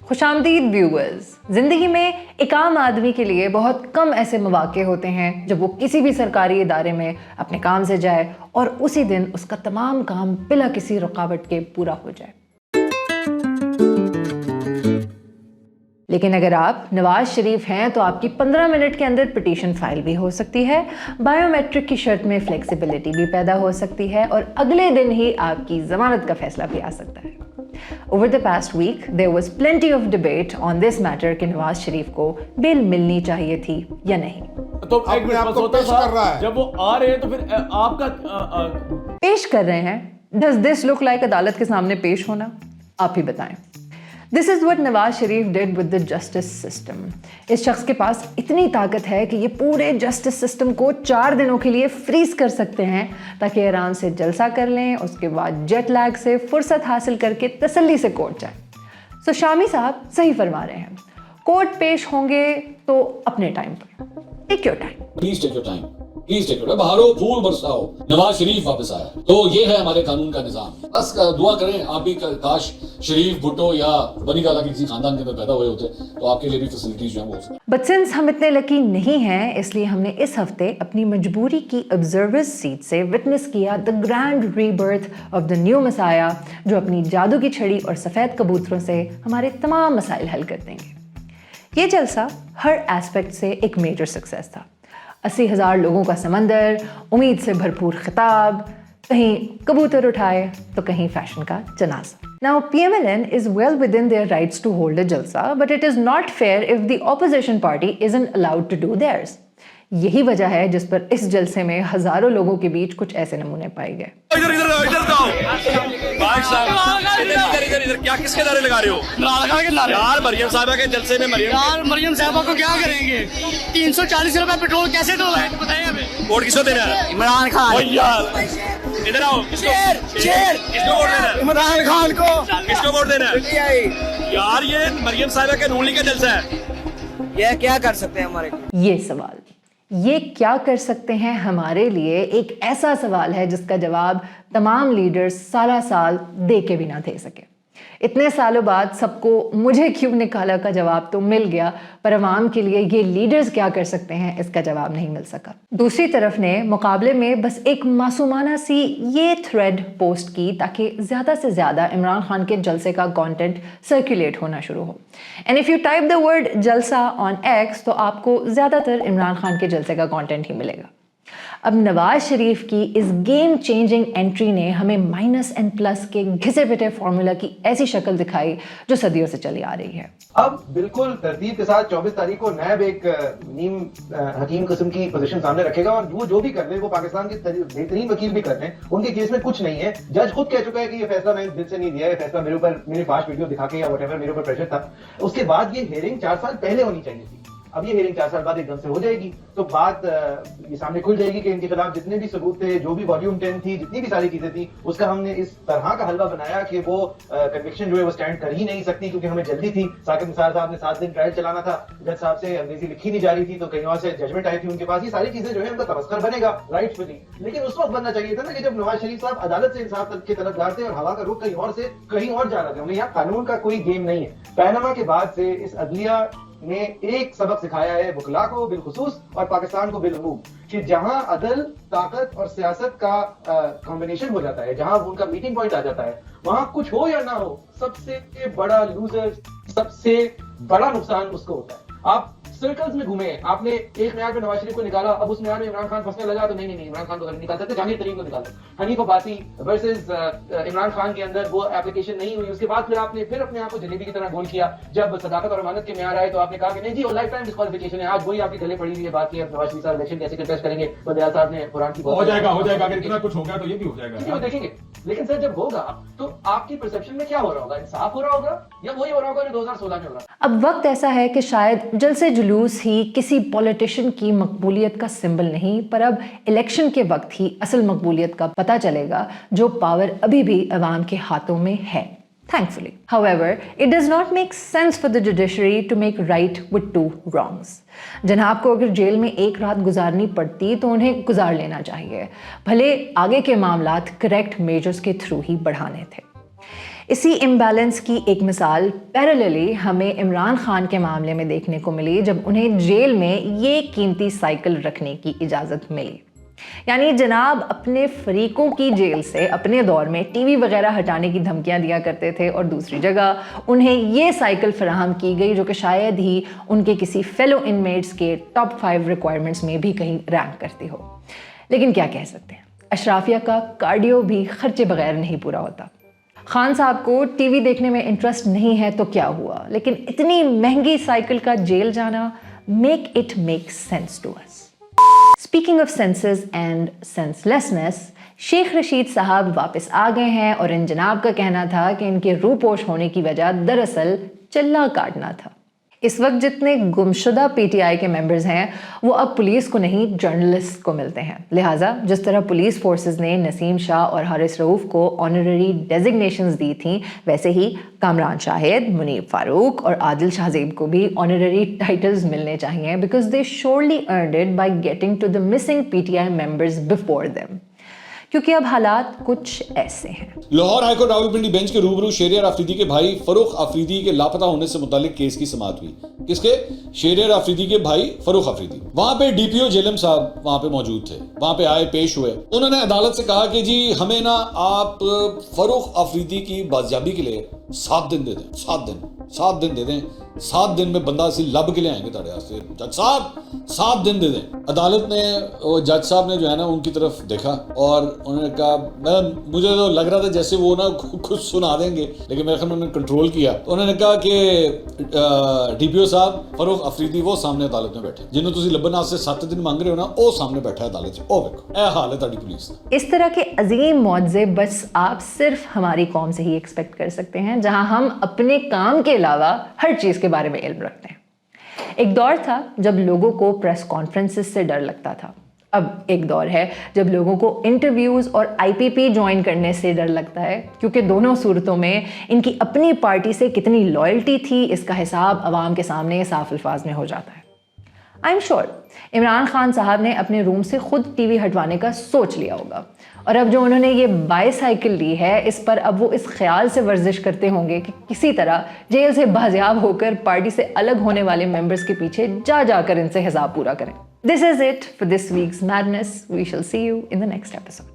खुशामदीद viewers, ज़िंदगी में एक आम आदमी के लिए बहुत कम ऐसे मौके होते हैं जब वो किसी भी सरकारी इदारे में अपने काम से जाए और उसी दिन उसका तमाम काम बिला किसी रुकावट के पूरा हो जाए। लेकिन अगर आप नवाज शरीफ हैं तो आपकी 15 मिनट के अंदर पिटीशन फाइल भी हो सकती है, बायोमेट्रिक की शर्त में फ्लेक्सिबिलिटी भी पैदा हो सकती है और अगले दिन ही आपकी जमानत का फैसला भी आ सकता है। Over the past week, there was plenty of debate on this matter कि नवाज शरीफ को बेल मिलनी चाहिए थी या नहीं। तो अपने आप को पेश कर रहा है। जब वो आ रहे हैं तो फिर आपका पेश कर रहे हैं। Does this look like अदालत के सामने पेश होना? आप ही बताएं। This is what Nawaz Sharif did with the justice system. इस शख्स के पास इतनी ताकत है कि ये पूरे जस्टिस सिस्टम को 4 दिनों के लिए फ्रीज कर सकते हैं ताकि आराम से जलसा कर लें, उसके बाद जेट लैग से फुर्सत हासिल करके तसल्ली से कोर्ट जाए। सो शामी साहब सही फरमा रहे हैं, कोर्ट पेश होंगे तो अपने टाइम पर। Take your time, please take your time, please take your time. बहारो फूल बरसाओ, नवाज शरीफ वापस आया। तो ये है हमारे कानून का निजाम। बस दुआ करें आप भी, काश शरीफ, भुट्टो या बनी गाला के किसी खानदान के अंदर पैदा हुए होते तो आपके लिए भी फैसिलिटीज जो है वो। बट सिंस हम इतने लकी नहीं हैं, इसलिए हमने इस हफ्ते अपनी मजबूरी की ऑब्जर्वर्स सीट से विटनेस किया the grand rebirth of the new messiah, जो अपनी जादू की छड़ी और सफ़ेद कबूतरों से हमारे तमाम मसाइल हल कर देंगे। ये जलसा हर एस्पेक्ट से एक मेजर सक्सेस था। 80,000 लोगों का समंदर, उम्मीद से भरपूर खिताब, कहीं कबूतर उठाए तो कहीं फैशन का जनाजा। Now PMLN is well within their rights to hold a jalsa, but it is not fair if the opposition party isn't allowed to do theirs. यही वजह है जिस पर इस जलसे में हजारों लोगों के बीच कुछ ऐसे नमूने पाए गए। इधर क्या किसके नारे लगा रहे हो? यार मरियम साहबा के जलसे में मरियम साहबा को क्या करेंगे? 340 रुपए पेट्रोल कैसे डोला है बताइए हमें। वोट किसको देना है? इमरान खान। यार इधर आओ, किसको वोट देना है? इमरान खान को। किसको वोट देना है? यार ये मरियम साहबा के नूली का जलसा है। ये क्या कर सकते हैं हमारे? ये सवाल, ये क्या कर सकते हैं हमारे लिए, एक ऐसा सवाल है जिसका जवाब तमाम लीडर्स साल दे के भी ना दे सके। इतने सालों बाद सबको मुझे क्यों निकाला का जवाब तो मिल गया, पर अवाम के लिए ये लीडर्स क्या कर सकते हैं इसका जवाब नहीं मिल सका। दूसरी तरफ ने मुकाबले में बस एक मासूमाना सी ये थ्रेड पोस्ट की ताकि ज़्यादा से ज़्यादा इमरान खान के जलसे का कंटेंट सर्कुलेट होना शुरू हो। And if you type the word जलसा ऑन एक्स तो आपको ज़्यादातर इमरान खान के जलसे का कंटेंट ही मिलेगा। अब नवाज शरीफ की इस गेम चेंजिंग एंट्री ने हमें माइनस एंड प्लस के घिसे पिटे फॉर्मूला की ऐसी शक्ल दिखाई जो सदियों से चली आ रही है। अब बिल्कुल तरतीब के साथ 24 तारीख को नैब एक नीम हकीम किस्म की पोजीशन सामने रखेगा और वो जो भी कर ले वो पाकिस्तान के बेहतरीन वकील भी कर लें, उनके केस में कुछ नहीं है। जज खुद कह चुका है कि ये फैसला मैंने दिल से नहीं दिया है, फैसला मेरे ऊपर, मेरी फास्ट वीडियो दिखा के या व्हाटएवर मेरे ऊपर प्रेशर था। उसके बाद ये हियरिंग 4 साल पहले होनी चाहिए थी। अब ये हियरिंग 4 साल बाद एकदम से हो जाएगी तो बात ये सामने खुल जाएगी कि इनके खिलाफ जितने भी सबूत थे, जो भी वॉल्यूम 10 थी, जितनी भी सारी चीजें थी, उसका हमने इस तरह का हलवा बनाया कि वो कन्विक्शन जो है वो स्टैंड कर ही नहीं सकती, क्योंकि हमें जल्दी थी। साकिब निसार साहब ने 7 दिन ट्रायल चलाना था, जज साहब से अंग्रेजी लिखी नहीं जा रही थी तो कहीं और से जजमेंट आई थी उनके पास। ये सारी चीजें जो है उनका तमस्कर बनेगा राइटफुली, लेकिन उस वक्त बनना चाहिए था ना कि जब नवाज शरीफ साहब अदालत से इंसाफ के तलबगार थे और हवा का रुख कहीं और जा रहा था। उन्हें यहाँ कानून का कोई गेम नहीं है। पैनामा के बाद से इस अदलिया ने एक सबक सिखाया है वकला को बिलखुसूस और पाकिस्तान को बिलअमूम, कि जहां अदल, ताकत और सियासत का कॉम्बिनेशन हो जाता है, जहां उनका मीटिंग पॉइंट आ जाता है, वहां कुछ हो या ना हो, सबसे बड़ा लूजर, सबसे बड़ा नुकसान उसको होता है। आप सर्कल्स में घूमे, आपने एक म्यार पे नवाज शरीफ को निकाला, अब उस म्यार में इमरान खान फंसने लगा तो नहीं इमरान खान को निकाल सकते, जहांगीर तरीन को निकाल सकते। हनीफ अब्बासी वर्सेस इमरान खान के अंदर वो एप्लीकेशन नहीं हुई। उसके बाद फिर आपने अपने आप को जलेबी की तरह गोल किया। जब सदाकत और अमानत के म्यार आए तो आपने कहा कि नहीं जी वो लाइफ टाइम डिस्क्वालिफिकेशन है। आज वही आपके गले पड़ी हुई है बात की अब नवाज शरीफ साहब इलेक्शन कैसे कंटेस्ट करेंगे, तो दयाल साहब ने कुरान की हो जाएगा अगर इतना कुछ हो गया तो ये भी हो जाएगा, देखेंगे। लेकिन सर जब होगा तो आपकी परसेप्शन में क्या हो रहा होगा? इंसाफ हो रहा होगा या वही हो रहा होगा जो 2016 में हो रहा? अब वक्त ऐसा है कि शायद जलसे जुलूस ही किसी पॉलिटिशियन की मकबूलियत का सिंबल नहीं, पर अब इलेक्शन के वक्त ही असल मकबूलियत का पता चलेगा, जो पावर अभी भी अवाम के हाथों में है, thankfully. However, it does not make sense for the judiciary to make right with 2 wrongs. जनाब को अगर जेल में एक रात गुजारनी पड़ती तो उन्हें गुजार लेना चाहिए, भले आगे के मामलात करेक्ट मेजर्स के थ्रू ही बढ़ाने थे। इसी इम्बैलेंस की एक मिसाल पैरेलली हमें इमरान खान के मामले में देखने को मिली जब उन्हें जेल में ये कीमती साइकिल रखने की इजाज़त मिली। यानी जनाब अपने फरीकों की जेल से अपने दौर में टीवी वगैरह हटाने की धमकियां दिया करते थे और दूसरी जगह उन्हें ये साइकिल फराहम की गई जो कि शायद ही उनके किसी फेलो इनमेट्स के टॉप 5 रिक्वायरमेंट्स में भी कहीं रैंक करती हो। लेकिन क्या कह सकते हैं, अशराफिया का कार्डियो भी खर्चे बगैर नहीं पूरा होता। खान साहब को टीवी देखने में इंटरेस्ट नहीं है तो क्या हुआ, लेकिन इतनी महंगी साइकिल का जेल जाना make it make sense to us. Speaking of senses and senselessness, Sheikh Rashid साहब वापस आ गए हैं और इन जनाब का कहना था कि इनके रूपोश होने की वजह दरअसल चल्ला काटना था। इस वक्त जितने गुमशुदा पीटीआई के मेंबर्स हैं वो अब पुलिस को नहीं जर्नलिस्ट को मिलते हैं। लिहाजा जिस तरह पुलिस फोर्सेस ने नसीम शाह और हारिस रऊफ को ऑनररी डेजिग्नेशंस दी थी, वैसे ही कामरान शाहिद, मुनीब फारूक और आदिल शाहजेब को भी ऑनररी टाइटल्स मिलने चाहिए because they surely earned it by getting to the missing PTI members before them. क्योंकि अब हालात कुछ ऐसे हैं। लाहौर हाईकोर्ट रावलपिंडी बेंच के रूबरू शेरियार अफरीदी के भाई फरूख अफरीदी के लापता होने से मुतालिक केस की समाअत हुई। किसके? शेरियार अफरीदी के भाई फरूख अफरीदी। वहां पे डीपीओ जेलम साहब वहां पे मौजूद थे, वहां पे आए, पेश हुए। उन्होंने अदालत से कहा कि जी हमें ना आप फरूख अफरीदी की बाजियाबी के लिए 7 दिन दे दें, 7 दिन दे दें। 7 दिन में बंदा असी लब के लिए आएंगे तारे वास्ते। जज साहब 7 दिन दे दें। अदालत ने, जज साहब ने जो है ना उनकी तरफ देखा और उन्होंने कहा, मुझे तो लग रहा था जैसे वो ना खुद सुना देंगे, लेकिन मेरे ख्याल में उन्होंने कंट्रोल किया। तो उन्होंने कहा कि डीपीओ साहब फरूख अफरीदी वो सामने अदालत में बैठे जिन्होंने तुसी लब्बन आज से 7 दिन मांग रहे हो ना, वो सामने बैठा है अदालत से। ओ देखो ए हाल है ताड़ी पुलिस का। इस तरह के अजीम मुआवजे बस आप सिर्फ हमारी कौम से ही एक्सपेक्ट कर सकते हैं जहां हम अपने काम के अलावा हर चीज के बारे में इल्म रखते हैं। एक दौर था जब लोगों को प्रेस कॉन्फ्रेंसेस से डर लगता था। अब एक दौर है जब लोगों को इंटरव्यूज और आईपीपी ज्वाइन करने से डर लगता है, क्योंकि दोनों सूरतों में इनकी अपनी पार्टी से कितनी लॉयल्टी थी इसका हिसाब अवाम के सामने साफ अल्फाज में हो जाता है। I am sure Imran Khan साहब ने अपने रूम से खुद टीवी हटवाने का सोच लिया होगा और अब जो उन्होंने ये बाईसाइकिल ली है इस पर अब वो इस ख्याल से वर्जिश करते होंगे कि किसी तरह जेल से बाजियाब होकर पार्टी से अलग होने वाले मेंबर्स के पीछे जा जाकर इनसे हिसाब पूरा करें। This is it for this week's madness. We shall see you in the next episode.